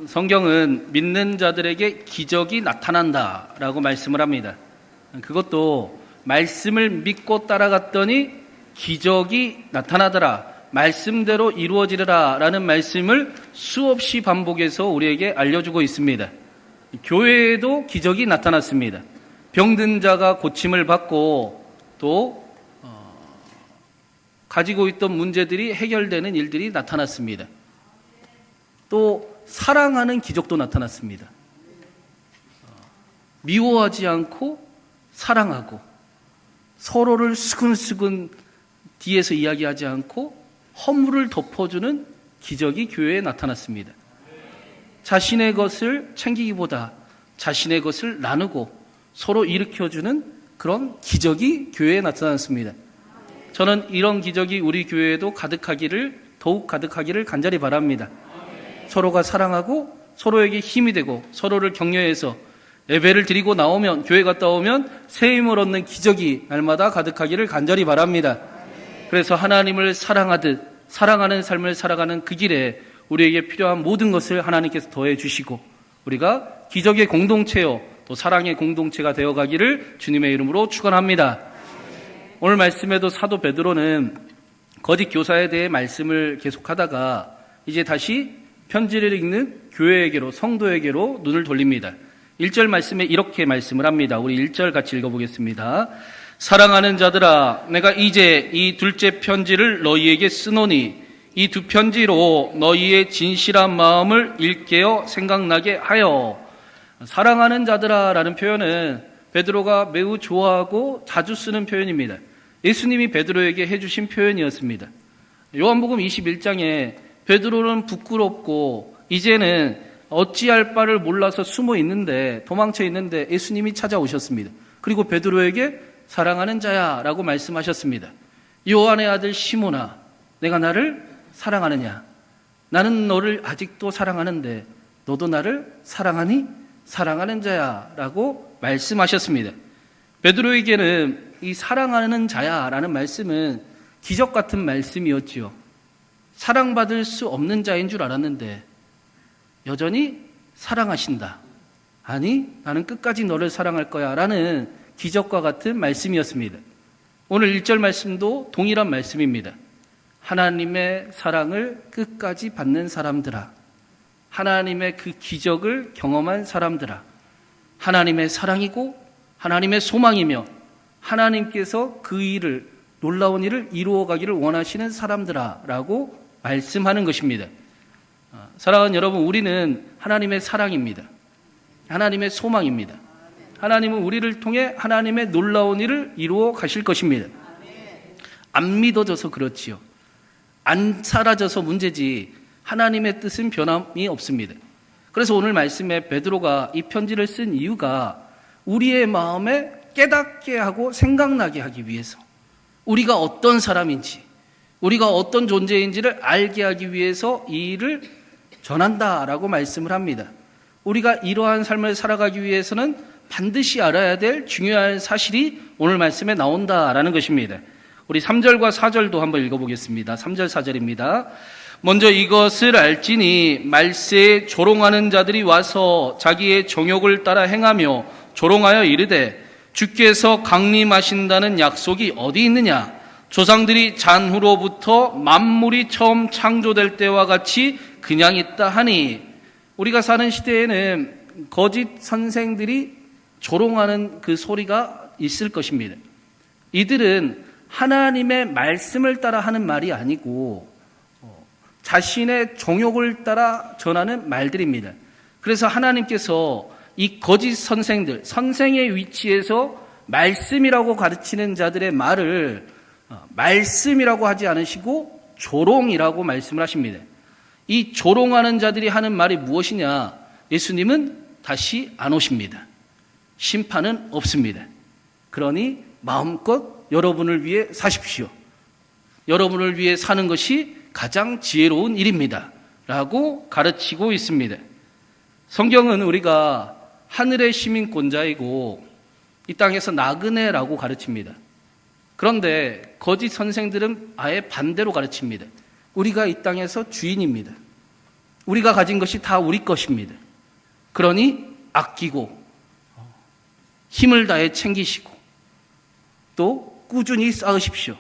성경은 믿는 자들에게 기적이 나타난다라고 말씀을 합니다. 그것도 말씀을 믿고 따라갔더니 기적이 나타나더라, 말씀대로 이루어지리라 라는 말씀을 수없이 반복해서 우리에게 알려주고 있습니다. 교회에도 기적이 나타났습니다. 병든 자가 고침을 받고 또 가지고 있던 문제들이 해결되는 일들이 나타났습니다. 또 사랑하는 기적도 나타났습니다. 미워하지 않고 사랑하고 서로를 수근수근 뒤에서 이야기하지 않고 허물을 덮어주는 기적이 교회에 나타났습니다. 자신의 것을 챙기기보다 자신의 것을 나누고 서로 일으켜주는 그런 기적이 교회에 나타났습니다. 저는 이런 기적이 우리 교회에도 더욱 가득하기를 간절히 바랍니다. 서로가 사랑하고 서로에게 힘이 되고 서로를 격려해서 예배를 드리고 나오면, 교회 갔다 오면 새 힘을 얻는 기적이 날마다 가득하기를 간절히 바랍니다. 그래서 하나님을 사랑하듯 사랑하는 삶을 살아가는 그 길에 우리에게 필요한 모든 것을 하나님께서 더해 주시고 우리가 기적의 공동체요 또 사랑의 공동체가 되어가기를 주님의 이름으로 축원합니다. 오늘 말씀에도 사도 베드로는 거짓 교사에 대해 말씀을 계속하다가 이제 다시 편지를 읽는 교회에게로, 성도에게로 눈을 돌립니다. 1절 말씀에 이렇게 말씀을 합니다. 우리 1절 같이 읽어보겠습니다. 사랑하는 자들아, 내가 이제 이 둘째 편지를 너희에게 쓰노니 이 두 편지로 너희의 진실한 마음을 일깨어 생각나게 하여. 사랑하는 자들아 라는 표현은 베드로가 매우 좋아하고 자주 쓰는 표현입니다. 예수님이 베드로에게 해주신 표현이었습니다. 요한복음 21장에 베드로는 부끄럽고 이제는 어찌할 바를 몰라서 숨어 있는데, 도망쳐 있는데 예수님이 찾아오셨습니다. 그리고 베드로에게 사랑하는 자야 라고 말씀하셨습니다. 요한의 아들 시몬아, 내가 나를 사랑하느냐? 나는 너를 아직도 사랑하는데 너도 나를 사랑하니? 사랑하는 자야 라고 말씀하셨습니다. 베드로에게는 이 사랑하는 자야 라는 말씀은 기적 같은 말씀이었지요. 사랑받을 수 없는 자인 줄 알았는데 여전히 사랑하신다. 아니, 나는 끝까지 너를 사랑할 거야 라는 기적과 같은 말씀이었습니다. 오늘 1절 말씀도 동일한 말씀입니다. 하나님의 사랑을 끝까지 받는 사람들아, 하나님의 그 기적을 경험한 사람들아, 하나님의 사랑이고 하나님의 소망이며 하나님께서 그 일을, 놀라운 일을 이루어가기를 원하시는 사람들아 라고 말씀하는 것입니다. 사랑하는 여러분, 우리는 하나님의 사랑입니다. 하나님의 소망입니다. 하나님은 우리를 통해 하나님의 놀라운 일을 이루어 가실 것입니다. 안 믿어져서 그렇지요. 안 사라져서 문제지 하나님의 뜻은 변함이 없습니다. 그래서 오늘 말씀에 베드로가 이 편지를 쓴 이유가 우리의 마음에 깨닫게 하고 생각나게 하기 위해서, 우리가 어떤 사람인지, 우리가 어떤 존재인지를 알게 하기 위해서 이 일을 전한다라고 말씀을 합니다. 우리가 이러한 삶을 살아가기 위해서는 반드시 알아야 될 중요한 사실이 오늘 말씀에 나온다라는 것입니다. 우리 3절과 4절도 한번 읽어보겠습니다. 3절 4절입니다. 먼저 이것을 알지니 말세에 조롱하는 자들이 와서 자기의 정욕을 따라 행하며 조롱하여 이르되 주께서 강림하신다는 약속이 어디 있느냐? 조상들이 잔후로부터 만물이 처음 창조될 때와 같이 그냥 있다 하니. 우리가 사는 시대에는 거짓 선생들이 조롱하는 그 소리가 있을 것입니다. 이들은 하나님의 말씀을 따라 하는 말이 아니고 자신의 정욕을 따라 전하는 말들입니다. 그래서 하나님께서 이 거짓 선생들, 선생의 위치에서 말씀이라고 가르치는 자들의 말을 말씀이라고 하지 않으시고 조롱이라고 말씀을 하십니다. 이 조롱하는 자들이 하는 말이 무엇이냐? 예수님은 다시 안 오십니다. 심판은 없습니다. 그러니 마음껏 여러분을 위해 사십시오. 여러분을 위해 사는 것이 가장 지혜로운 일입니다. 라고 가르치고 있습니다. 성경은 우리가 하늘의 시민권자이고 이 땅에서 나그네라고 가르칩니다. 그런데 거짓 선생들은 아예 반대로 가르칩니다. 우리가 이 땅에서 주인입니다. 우리가 가진 것이 다 우리 것입니다. 그러니 아끼고 힘을 다해 챙기시고 또 꾸준히 쌓으십시오.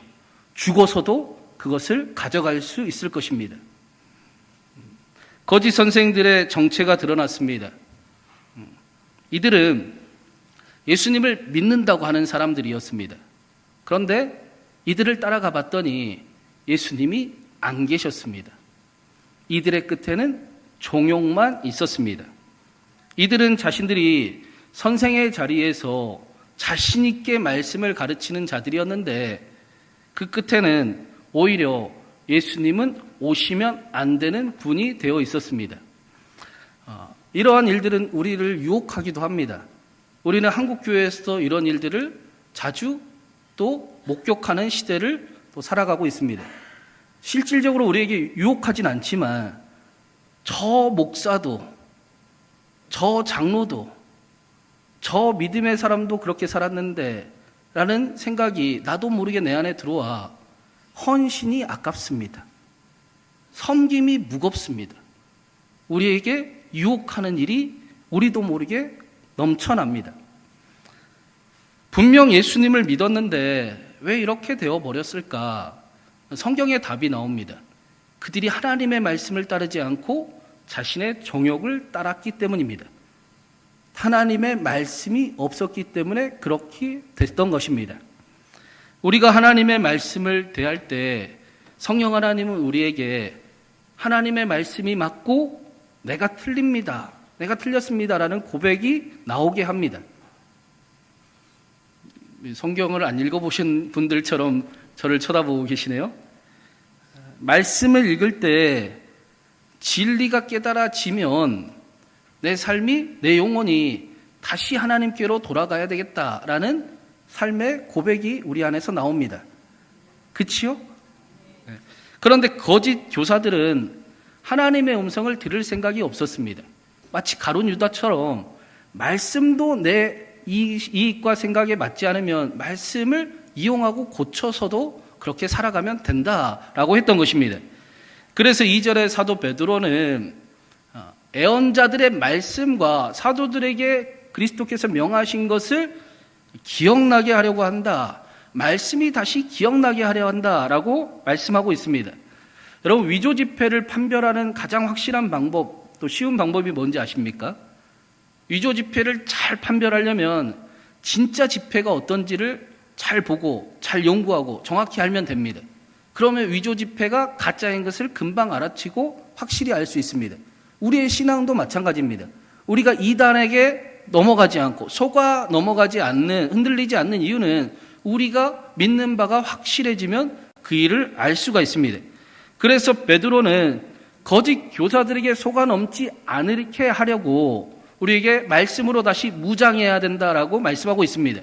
죽어서도 그것을 가져갈 수 있을 것입니다. 거짓 선생들의 정체가 드러났습니다. 이들은 예수님을 믿는다고 하는 사람들이었습니다. 그런데 이들을 따라가 봤더니 예수님이 안 계셨습니다. 이들의 끝에는 종용만 있었습니다. 이들은 자신들이 선생의 자리에서 자신 있게 말씀을 가르치는 자들이었는데 그 끝에는 오히려 예수님은 오시면 안 되는 분이 되어 있었습니다. 이러한 일들은 우리를 유혹하기도 합니다. 우리는 한국교회에서 이런 일들을 자주 또 목격하는 시대를 또 살아가고 있습니다. 실질적으로 우리에게 유혹하진 않지만 저 목사도 저 장로도 저 믿음의 사람도 그렇게 살았는데 라는 생각이 나도 모르게 내 안에 들어와 헌신이 아깝습니다. 섬김이 무겁습니다. 우리에게 유혹하는 일이 우리도 모르게 넘쳐납니다. 분명 예수님을 믿었는데 왜 이렇게 되어버렸을까? 성경에 답이 나옵니다. 그들이 하나님의 말씀을 따르지 않고 자신의 정욕을 따랐기 때문입니다. 하나님의 말씀이 없었기 때문에 그렇게 됐던 것입니다. 우리가 하나님의 말씀을 대할 때 성령 하나님은 우리에게 하나님의 말씀이 맞고 내가 틀립니다. 내가 틀렸습니다라는 고백이 나오게 합니다. 성경을 안 읽어보신 분들처럼 저를 쳐다보고 계시네요. 말씀을 읽을 때 진리가 깨달아지면 내 삶이, 내 영혼이 다시 하나님께로 돌아가야 되겠다라는 삶의 고백이 우리 안에서 나옵니다. 그치요? 그런데 거짓 교사들은 하나님의 음성을 들을 생각이 없었습니다. 마치 가룟 유다처럼 말씀도 내 이익과 생각에 맞지 않으면 말씀을 이용하고 고쳐서도 그렇게 살아가면 된다라고 했던 것입니다. 그래서 2절에 사도 베드로는 애언자들의 말씀과 사도들에게 그리스도께서 명하신 것을 기억나게 하려고 한다. 말씀이 다시 기억나게 하려 한다라고 말씀하고 있습니다. 여러분, 위조 지폐를 판별하는 가장 확실한 방법, 또 쉬운 방법이 뭔지 아십니까? 위조 지폐를 잘 판별하려면 진짜 지폐가 어떤지를 잘 보고 잘 연구하고 정확히 알면 됩니다. 그러면 위조 지폐가 가짜인 것을 금방 알아채고 확실히 알 수 있습니다. 우리의 신앙도 마찬가지입니다. 우리가 이단에게 넘어가지 않고 속아 넘어가지 않는, 흔들리지 않는 이유는 우리가 믿는 바가 확실해지면 그 일을 알 수가 있습니다. 그래서 베드로는 거짓 교사들에게 속아 넘지 않게 하려고 우리에게 말씀으로 다시 무장해야 된다라고 말씀하고 있습니다.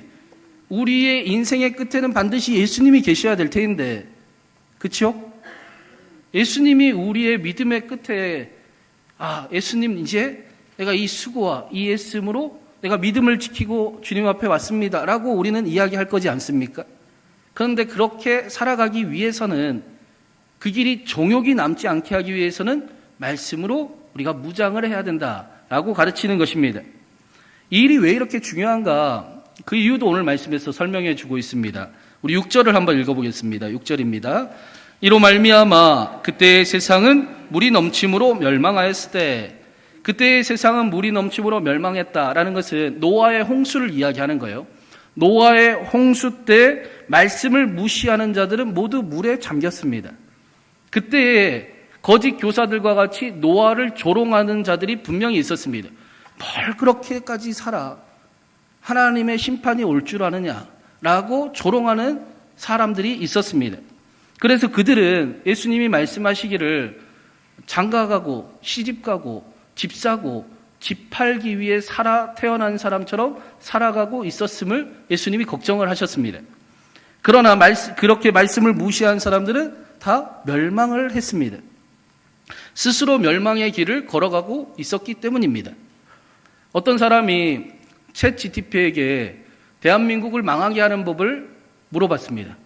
우리의 인생의 끝에는 반드시 예수님이 계셔야 될 텐데, 그렇죠? 예수님이 우리의 믿음의 끝에 예수님, 이제 내가 이 수고와 이 애씀으로 내가 믿음을 지키고 주님 앞에 왔습니다 라고 우리는 이야기할 거지 않습니까? 그런데 그렇게 살아가기 위해서는, 그 길이 종욕이 남지 않게 하기 위해서는 말씀으로 우리가 무장을 해야 된다라고 가르치는 것입니다. 이 일이 왜 이렇게 중요한가? 그 이유도 오늘 말씀에서 설명해 주고 있습니다. 우리 6절을 한번 읽어보겠습니다. 6절입니다. 이로 말미암아 그때의 세상은 물이 넘침으로 멸망하였을 때, 그때의 세상은 물이 넘침으로 멸망했다라는 것은 노아의 홍수를 이야기하는 거예요. 노아의 홍수 때 말씀을 무시하는 자들은 모두 물에 잠겼습니다. 그때에 거짓 교사들과 같이 노아를 조롱하는 자들이 분명히 있었습니다. 뭘 그렇게까지 살아? 하나님의 심판이 올 줄 아느냐라고 조롱하는 사람들이 있었습니다. 그래서 그들은 예수님이 말씀하시기를 장가가고 시집가고 집 사고 집 팔기 위해 태어난 사람처럼 살아가고 있었음을 예수님이 걱정을 하셨습니다. 그러나 그렇게 말씀을 무시한 사람들은 다 멸망을 했습니다. 스스로 멸망의 길을 걸어가고 있었기 때문입니다. 어떤 사람이 챗 GTP에게 대한민국을 망하게 하는 법을 물어봤습니다.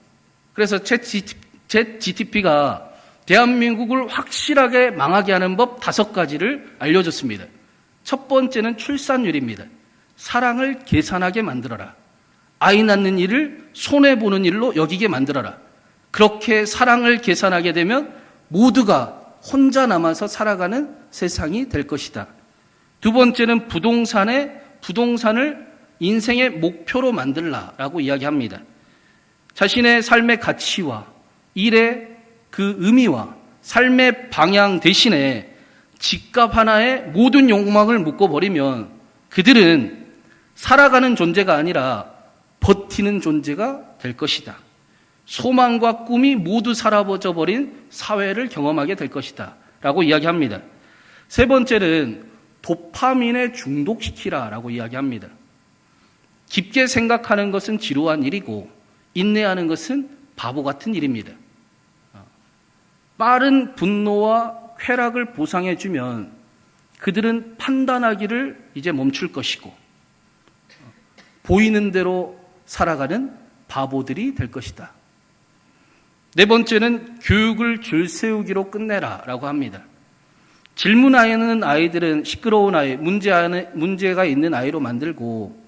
그래서 챗 GTP가 대한민국을 확실하게 망하게 하는 법 5가지를 알려줬습니다. 첫 번째는 출산율입니다. 사랑을 계산하게 만들어라. 아이 낳는 일을 손해보는 일로 여기게 만들어라. 그렇게 사랑을 계산하게 되면 모두가 혼자 남아서 살아가는 세상이 될 것이다. 두 번째는 부동산을 인생의 목표로 만들라라고 이야기합니다. 자신의 삶의 가치와 일의 그 의미와 삶의 방향 대신에 집값 하나에 모든 욕망을 묶어버리면 그들은 살아가는 존재가 아니라 버티는 존재가 될 것이다. 소망과 꿈이 모두 사라져버린 사회를 경험하게 될 것이다 라고 이야기합니다. 세 번째는 도파민에 중독시키라 라고 이야기합니다. 깊게 생각하는 것은 지루한 일이고 인내하는 것은 바보 같은 일입니다. 빠른 분노와 쾌락을 보상해주면 그들은 판단하기를 이제 멈출 것이고 보이는 대로 살아가는 바보들이 될 것이다. 네 번째는 교육을 줄 세우기로 끝내라 라고 합니다. 질문하는 아이들은 시끄러운 아이, 문제가 있는 아이로 만들고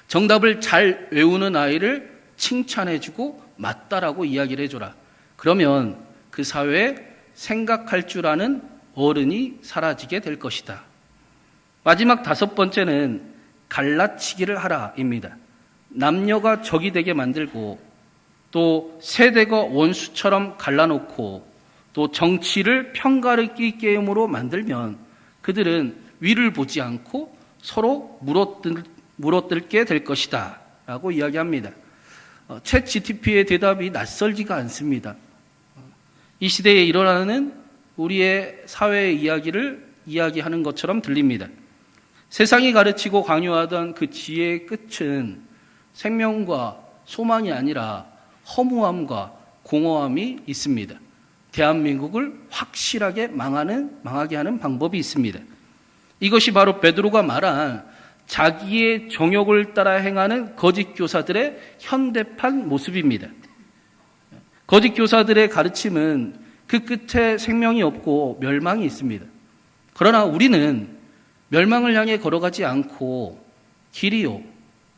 정답을 잘 외우는 아이를 칭찬해주고 맞다라고 이야기를 해줘라. 그러면 그 사회에 생각할 줄 아는 어른이 사라지게 될 것이다. 마지막 5번째는 갈라치기를 하라입니다. 남녀가 적이 되게 만들고 또 세대가 원수처럼 갈라놓고 또 정치를 편가르기 게임으로 만들면 그들은 위를 보지 않고 서로 물어뜯게 될 것이다 라고 이야기합니다. 챗 GTP의 대답이 낯설지가 않습니다. 이 시대에 일어나는 우리의 사회의 이야기를 이야기하는 것처럼 들립니다. 세상이 가르치고 강요하던 그 지혜의 끝은 생명과 소망이 아니라 허무함과 공허함이 있습니다. 대한민국을 확실하게 망하게 하는 방법이 있습니다. 이것이 바로 베드로가 말한 자기의 정욕을 따라 행하는 거짓 교사들의 현대판 모습입니다. 거짓 교사들의 가르침은 그 끝에 생명이 없고 멸망이 있습니다. 그러나 우리는 멸망을 향해 걸어가지 않고 길이요,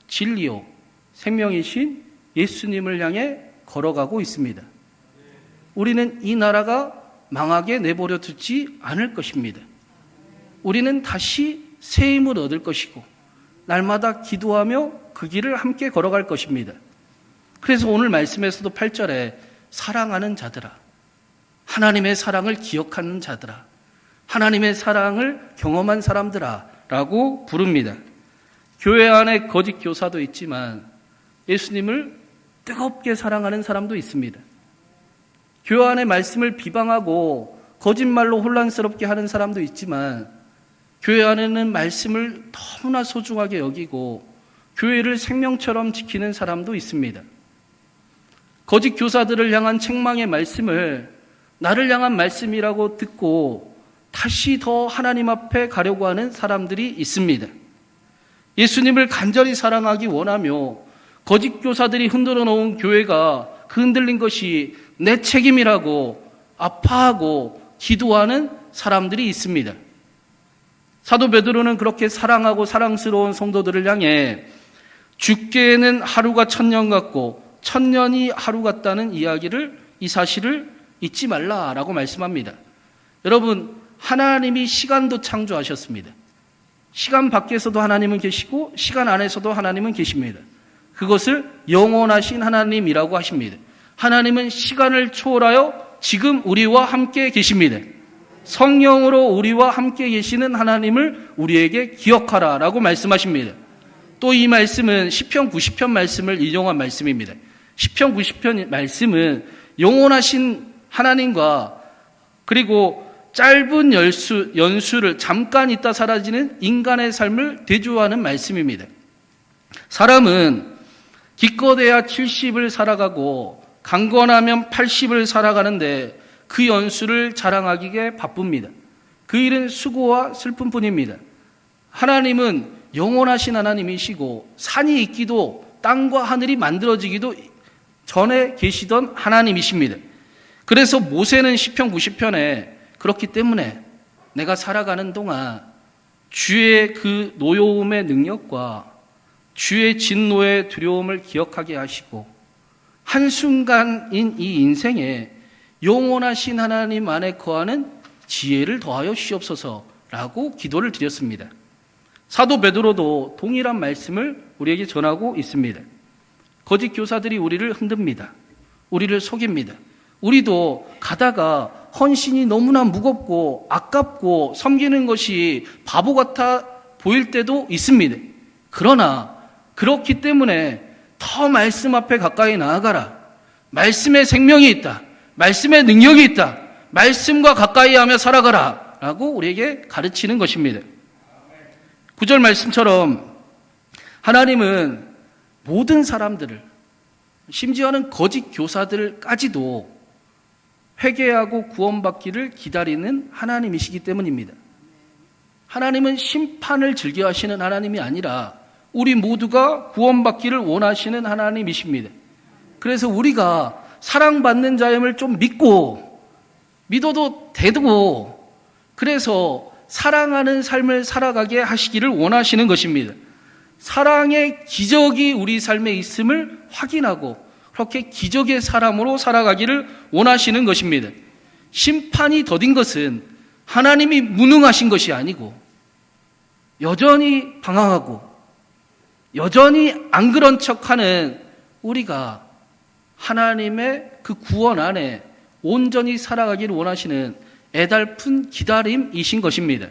진리요, 생명이신 예수님을 향해 걸어가고 있습니다. 우리는 이 나라가 망하게 내버려 두지 않을 것입니다. 우리는 다시 새 힘을 얻을 것이고 날마다 기도하며 그 길을 함께 걸어갈 것입니다. 그래서 오늘 말씀에서도 8절에 사랑하는 자들아, 하나님의 사랑을 기억하는 자들아, 하나님의 사랑을 경험한 사람들아 라고 부릅니다. 교회 안에 거짓 교사도 있지만 예수님을 뜨겁게 사랑하는 사람도 있습니다. 교회 안에 말씀을 비방하고 거짓말로 혼란스럽게 하는 사람도 있지만 교회 안에는 말씀을 너무나 소중하게 여기고 교회를 생명처럼 지키는 사람도 있습니다. 거짓 교사들을 향한 책망의 말씀을 나를 향한 말씀이라고 듣고 다시 더 하나님 앞에 가려고 하는 사람들이 있습니다. 예수님을 간절히 사랑하기 원하며 거짓 교사들이 흔들어 놓은 교회가 그 흔들린 것이 내 책임이라고 아파하고 기도하는 사람들이 있습니다. 사도 베드로는 그렇게 사랑하고 사랑스러운 성도들을 향해 죽게는 하루가 1000년 같고 1000년이 하루 같다는 이 사실을 잊지 말라라고 말씀합니다. 여러분, 하나님이 시간도 창조하셨습니다. 시간 밖에서도 하나님은 계시고 시간 안에서도 하나님은 계십니다. 그것을 영원하신 하나님이라고 하십니다. 하나님은 시간을 초월하여 지금 우리와 함께 계십니다. 성령으로 우리와 함께 계시는 하나님을 우리에게 기억하라라고 말씀하십니다. 또 이 말씀은 시편 90편 말씀을 인용한 말씀입니다. 시편 90편 말씀은 영원하신 하나님과 그리고 짧은 연수를 잠깐 있다 사라지는 인간의 삶을 대조하는 말씀입니다. 사람은 기껏해야 70을 살아가고 강건하면 80을 살아가는데 그 연수를 자랑하기에 바쁩니다. 그 일은 수고와 슬픔뿐입니다. 하나님은 영원하신 하나님이시고 산이 있기도 땅과 하늘이 만들어지기도 전에 계시던 하나님이십니다. 그래서 모세는 시편 90편에 그렇기 때문에 내가 살아가는 동안 주의 그 노여움의 능력과 주의 진노의 두려움을 기억하게 하시고 한순간인 이 인생에 영원하신 하나님 안에 거하는 지혜를 더하여 주시옵소서라고 기도를 드렸습니다. 사도 베드로도 동일한 말씀을 우리에게 전하고 있습니다. 거짓 교사들이 우리를 흔듭니다. 우리를 속입니다. 우리도 가다가 헌신이 너무나 무겁고 아깝고 섬기는 것이 바보 같아 보일 때도 있습니다. 그러나 그렇기 때문에 더 말씀 앞에 가까이 나아가라. 말씀에 생명이 있다. 말씀에 능력이 있다. 말씀과 가까이 하며 살아가라 라고 우리에게 가르치는 것입니다. 9절 말씀처럼 하나님은 모든 사람들을, 심지어는 거짓 교사들까지도 회개하고 구원받기를 기다리는 하나님이시기 때문입니다. 하나님은 심판을 즐겨하시는 하나님이 아니라 우리 모두가 구원받기를 원하시는 하나님이십니다. 그래서 우리가 사랑받는 자임을 좀 믿어도 되고, 그래서 사랑하는 삶을 살아가게 하시기를 원하시는 것입니다. 사랑의 기적이 우리 삶에 있음을 확인하고 그렇게 기적의 사람으로 살아가기를 원하시는 것입니다. 심판이 더딘 것은 하나님이 무능하신 것이 아니고 여전히 방황하고 여전히 안 그런 척하는 우리가 하나님의 그 구원 안에 온전히 살아가기를 원하시는 애달픈 기다림이신 것입니다.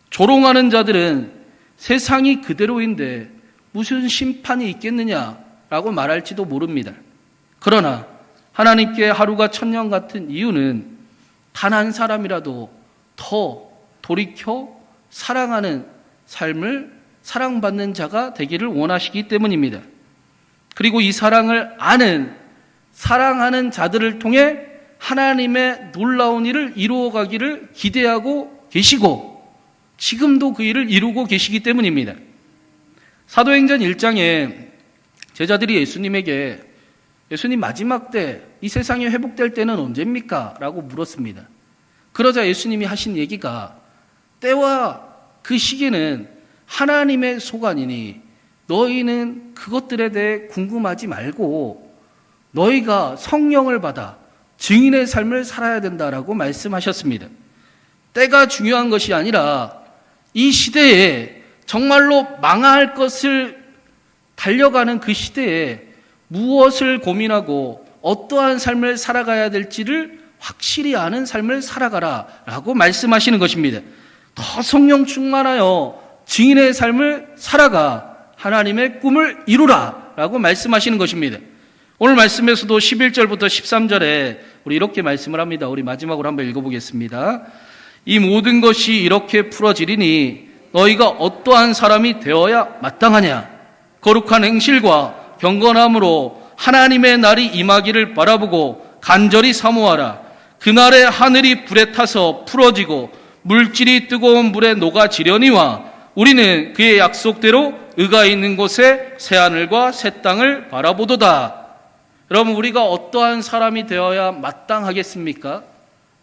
조롱하는 자들은 세상이 그대로인데 무슨 심판이 있겠느냐라고 말할지도 모릅니다. 그러나 하나님께 하루가 천년 같은 이유는 단 한 사람이라도 더 돌이켜 사랑하는 삶을 사랑받는 자가 되기를 원하시기 때문입니다. 그리고 이 사랑을 사랑하는 자들을 통해 하나님의 놀라운 일을 이루어가기를 기대하고 계시고 지금도 그 일을 이루고 계시기 때문입니다. 사도행전 1장에 제자들이 예수님에게 예수님 마지막 때 이 세상이 회복될 때는 언제입니까? 라고 물었습니다. 그러자 예수님이 하신 얘기가 때와 그 시기는 하나님의 소관이니 너희는 그것들에 대해 궁금하지 말고 너희가 성령을 받아 증인의 삶을 살아야 된다라고 말씀하셨습니다. 때가 중요한 것이 아니라 이 시대에 정말로 망할 것을 달려가는 그 시대에 무엇을 고민하고 어떠한 삶을 살아가야 될지를 확실히 아는 삶을 살아가라 라고 말씀하시는 것입니다. 더 성령 충만하여 증인의 삶을 살아가 하나님의 꿈을 이루라 라고 말씀하시는 것입니다. 오늘 말씀에서도 11절부터 13절에 우리 이렇게 말씀을 합니다. 우리 마지막으로 한번 읽어보겠습니다. 이 모든 것이 이렇게 풀어지리니 너희가 어떠한 사람이 되어야 마땅하냐? 거룩한 행실과 경건함으로 하나님의 날이 임하기를 바라보고 간절히 사모하라. 그날에 하늘이 불에 타서 풀어지고 물질이 뜨거운 물에 녹아지려니와 우리는 그의 약속대로 의가 있는 곳에 새하늘과 새 땅을 바라보도다. 여러분, 우리가 어떠한 사람이 되어야 마땅하겠습니까?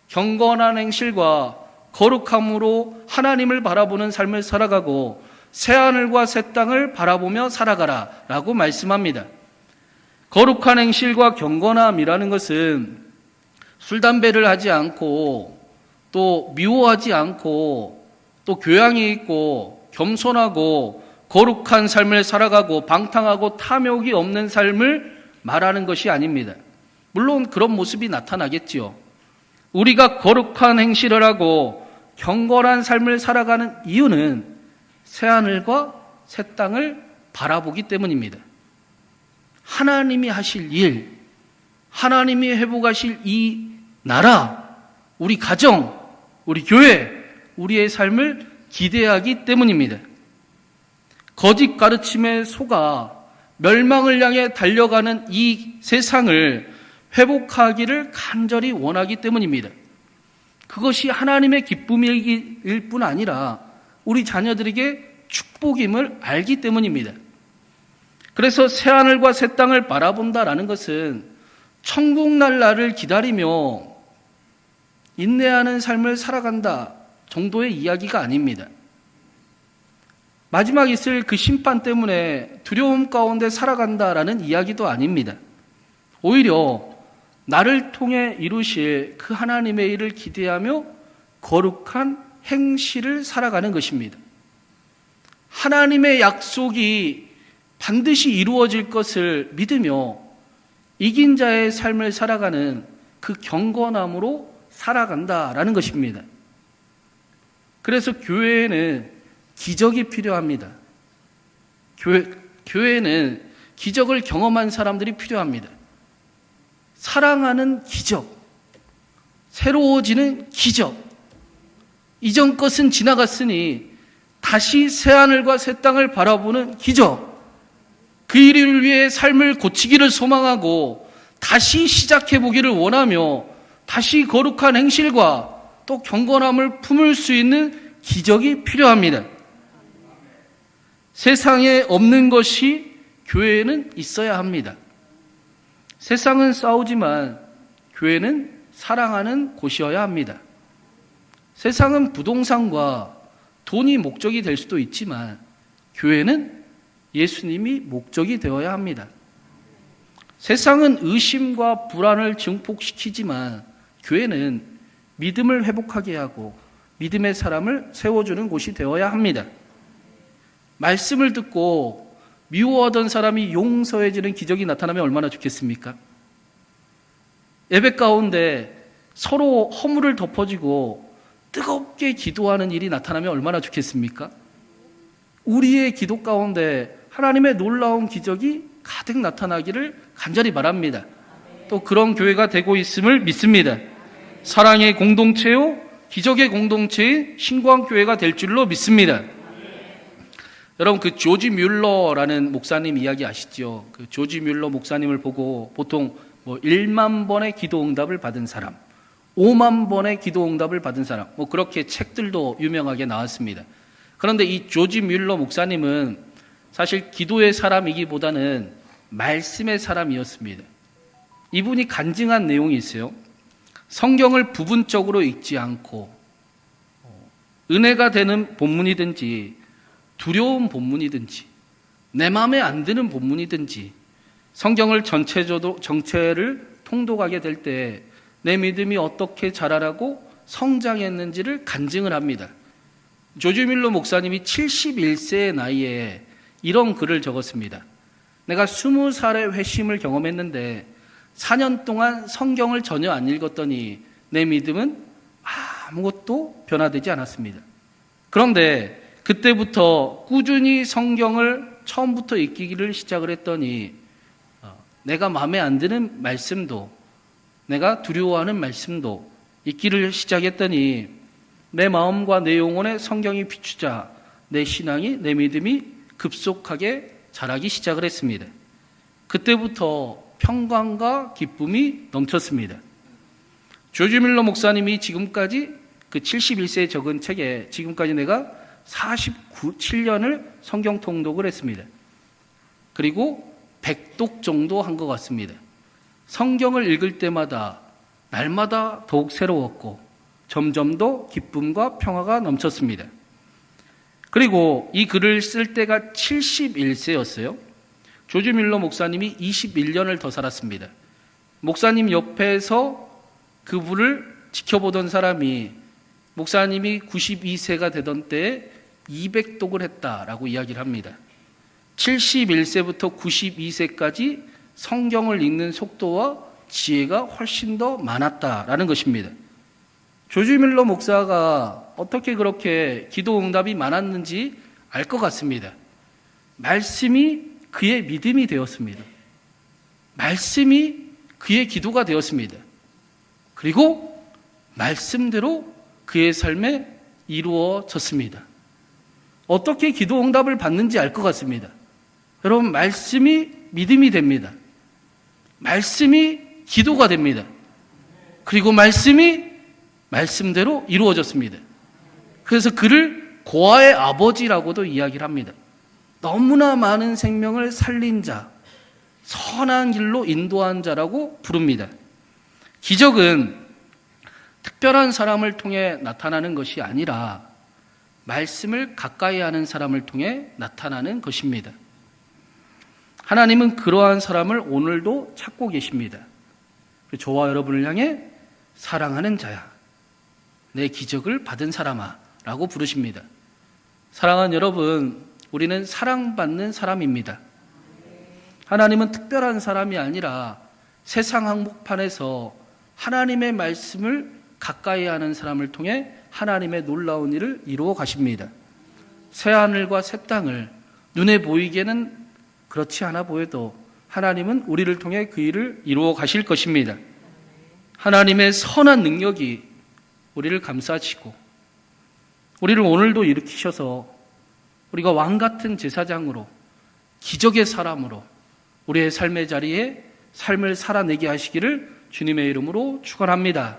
경건한 행실과 거룩함으로 하나님을 바라보는 삶을 살아가고 새하늘과 새 땅을 바라보며 살아가라 라고 말씀합니다. 거룩한 행실과 경건함이라는 것은 술, 담배를 하지 않고 또 미워하지 않고 또 교양이 있고 겸손하고 거룩한 삶을 살아가고 방탕하고 탐욕이 없는 삶을 말하는 것이 아닙니다. 물론 그런 모습이 나타나겠지요. 우리가 거룩한 행실을 하고 경건한 삶을 살아가는 이유는 새하늘과 새 땅을 바라보기 때문입니다. 하나님이 하실 일, 하나님이 회복하실 이 나라, 우리 가정, 우리 교회, 우리의 삶을 기대하기 때문입니다. 거짓 가르침에 속아 멸망을 향해 달려가는 이 세상을 회복하기를 간절히 원하기 때문입니다. 그것이 하나님의 기쁨일 뿐 아니라 우리 자녀들에게 축복임을 알기 때문입니다. 그래서 새하늘과 새 땅을 바라본다라는 것은 천국날 날을 기다리며 인내하는 삶을 살아간다 정도의 이야기가 아닙니다. 마지막 있을 그 심판 때문에 두려움 가운데 살아간다라는 이야기도 아닙니다. 오히려 나를 통해 이루실 그 하나님의 일을 기대하며 거룩한 행실을 살아가는 것입니다. 하나님의 약속이 반드시 이루어질 것을 믿으며 이긴 자의 삶을 살아가는 그 경건함으로 살아간다라는 것입니다. 그래서 교회에는 기적이 필요합니다. 교회에는 기적을 경험한 사람들이 필요합니다. 사랑하는 기적, 새로워지는 기적, 이전 것은 지나갔으니 다시 새하늘과 새 땅을 바라보는 기적, 그 일을 위해 삶을 고치기를 소망하고 다시 시작해보기를 원하며 다시 거룩한 행실과 또 경건함을 품을 수 있는 기적이 필요합니다. 세상에 없는 것이 교회에는 있어야 합니다. 세상은 싸우지만 교회는 사랑하는 곳이어야 합니다. 세상은 부동산과 돈이 목적이 될 수도 있지만 교회는 예수님이 목적이 되어야 합니다. 세상은 의심과 불안을 증폭시키지만 교회는 믿음을 회복하게 하고 믿음의 사람을 세워주는 곳이 되어야 합니다. 말씀을 듣고 미워하던 사람이 용서해지는 기적이 나타나면 얼마나 좋겠습니까? 예배 가운데 서로 허물을 덮어주고 뜨겁게 기도하는 일이 나타나면 얼마나 좋겠습니까? 우리의 기도 가운데 하나님의 놀라운 기적이 가득 나타나기를 간절히 바랍니다. 또 그런 교회가 되고 있음을 믿습니다. 사랑의 공동체요, 기적의 공동체인 신광교회가 될 줄로 믿습니다. 여러분, 그 조지 뮬러라는 목사님 이야기 아시죠? 그 조지 뮬러 목사님을 보고 보통 1만 번의 기도 응답을 받은 사람, 5만 번의 기도 응답을 받은 사람, 그렇게 책들도 유명하게 나왔습니다. 그런데 이 조지 뮬러 목사님은 사실 기도의 사람이기보다는 말씀의 사람이었습니다. 이분이 간증한 내용이 있어요. 성경을 부분적으로 읽지 않고 은혜가 되는 본문이든지 두려운 본문이든지 내 마음에 안 드는 본문이든지 성경을 전체를 통독하게 될 때 내 믿음이 어떻게 자라라고 성장했는지를 간증을 합니다. 조지 뮬러 목사님이 71세의 나이에 이런 글을 적었습니다. 내가 20살의 회심을 경험했는데 4년 동안 성경을 전혀 안 읽었더니 내 믿음은 아무것도 변화되지 않았습니다. 그런데 그때부터 꾸준히 성경을 처음부터 읽기를 시작을 했더니 내가 마음에 안 드는 말씀도 내가 두려워하는 말씀도 읽기를 시작했더니 내 마음과 내 영혼에 성경이 비추자 내 신앙이, 내 믿음이 급속하게 자라기 시작을 했습니다. 그때부터 평강과 기쁨이 넘쳤습니다. 조지 뮬러 목사님이 지금까지 그 71세에 적은 책에 지금까지 내가 47년을 성경 통독을 했습니다. 그리고 100독 정도 한 것 같습니다. 성경을 읽을 때마다 날마다 더욱 새로웠고 점점 더 기쁨과 평화가 넘쳤습니다. 그리고 이 글을 쓸 때가 71세였어요. 조지 뮬러 목사님이 21년을 더 살았습니다. 목사님 옆에서 그분을 지켜보던 사람이 목사님이 92세가 되던 때에 200독을 했다라고 이야기를 합니다. 71세부터 92세까지 성경을 읽는 속도와 지혜가 훨씬 더 많았다라는 것입니다. 조지 뮬러 목사가 어떻게 그렇게 기도 응답이 많았는지 알 것 같습니다. 말씀이 그의 믿음이 되었습니다. 말씀이 그의 기도가 되었습니다. 그리고 말씀대로 그의 삶에 이루어졌습니다. 어떻게 기도 응답을 받는지 알 것 같습니다. 여러분, 말씀이 믿음이 됩니다. 말씀이 기도가 됩니다. 그리고 말씀이 말씀대로 이루어졌습니다. 그래서 그를 고아의 아버지라고도 이야기를 합니다. 너무나 많은 생명을 살린 자, 선한 길로 인도한 자라고 부릅니다. 기적은 특별한 사람을 통해 나타나는 것이 아니라 말씀을 가까이 하는 사람을 통해 나타나는 것입니다. 하나님은 그러한 사람을 오늘도 찾고 계십니다. 저와 여러분을 향해 사랑하는 자야, 내 기적을 받은 사람아 라고 부르십니다. 사랑하는 여러분, 우리는 사랑받는 사람입니다. 하나님은 특별한 사람이 아니라 세상 한복판에서 하나님의 말씀을 가까이 하는 사람을 통해 하나님의 놀라운 일을 이루어 가십니다. 새하늘과 새 땅을 눈에 보이게는 그렇지 않아 보여도 하나님은 우리를 통해 그 일을 이루어 가실 것입니다. 하나님의 선한 능력이 우리를 감싸시고 우리를 오늘도 일으키셔서 우리가 왕같은 제사장으로 기적의 사람으로 우리의 삶의 자리에 삶을 살아내게 하시기를 주님의 이름으로 축원합니다.